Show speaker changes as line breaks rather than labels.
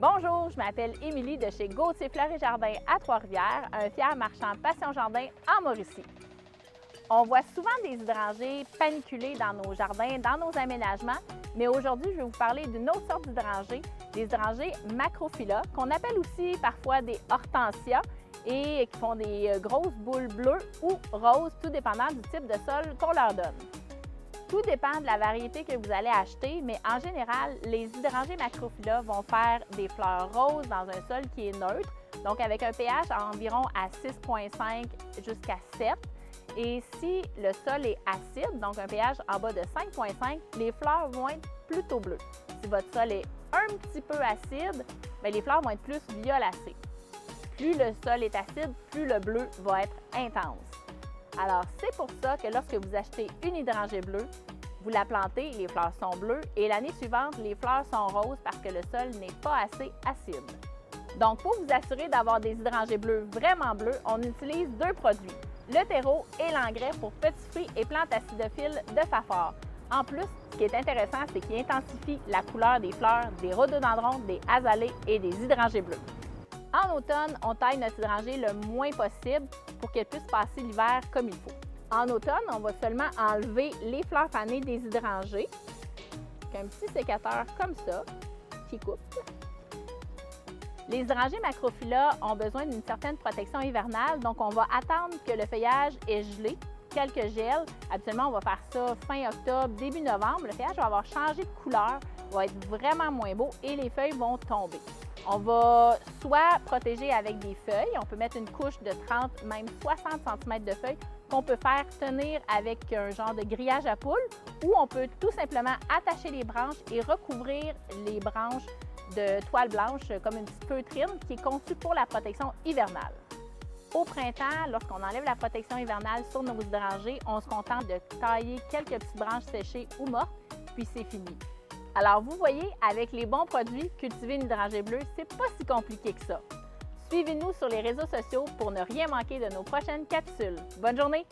Bonjour, je m'appelle Émilie de chez Gauthier Fleurs et Jardins à Trois-Rivières, un fier marchand Passion Jardin en Mauricie. On voit souvent des hydrangées paniculés dans nos jardins, dans nos aménagements, mais aujourd'hui, je vais vous parler d'une autre sorte d'hydrangée, des hydrangées Macrophylla, qu'on appelle aussi parfois des hortensias et qui font des grosses boules bleues ou roses, tout dépendant du type de sol qu'on leur donne. Tout dépend de la variété que vous allez acheter, mais en général, les hydrangées Macrophylla vont faire des fleurs roses dans un sol qui est neutre, donc avec un pH environ à 6,5 jusqu'à 7. Et si le sol est acide, donc un pH en bas de 5,5, les fleurs vont être plutôt bleues. Si votre sol est un petit peu acide, bien, les fleurs vont être plus violacées. Plus le sol est acide, plus le bleu va être intense. Alors, c'est pour ça que lorsque vous achetez une hydrangée bleue, vous la plantez, les fleurs sont bleues et l'année suivante, les fleurs sont roses parce que le sol n'est pas assez acide. Donc, pour vous assurer d'avoir des hydrangées bleues vraiment bleues, on utilise deux produits, le terreau et l'engrais pour petits fruits et plantes acidophiles de Fafard. En plus, ce qui est intéressant, c'est qu'il intensifie la couleur des fleurs des rhododendrons, des azalées et des hydrangées bleues. En automne, on taille notre hydrangée le moins possible pour qu'elle puisse passer l'hiver comme il faut. En automne, on va seulement enlever les fleurs fanées des hydrangées avec un petit sécateur comme ça qui coupe. Les hydrangées Macrophylla ont besoin d'une certaine protection hivernale, donc on va attendre que le feuillage est gelé, quelques gels. Habituellement, on va faire ça fin octobre, début novembre. Le feuillage va avoir changé de couleur, va être vraiment moins beau et les feuilles vont tomber. On va soit protéger avec des feuilles, on peut mettre une couche de 30, même 60 cm de feuilles qu'on peut faire tenir avec un genre de grillage à poules ou on peut tout simplement attacher les branches et recouvrir les branches de toile blanche comme une petite feutrine qui est conçue pour la protection hivernale. Au printemps, lorsqu'on enlève la protection hivernale sur nos hydrangées, on se contente de tailler quelques petites branches séchées ou mortes, puis c'est fini. Alors, vous voyez, avec les bons produits, cultiver une hydrangée bleue, c'est pas si compliqué que ça. Suivez-nous sur les réseaux sociaux pour ne rien manquer de nos prochaines capsules. Bonne journée!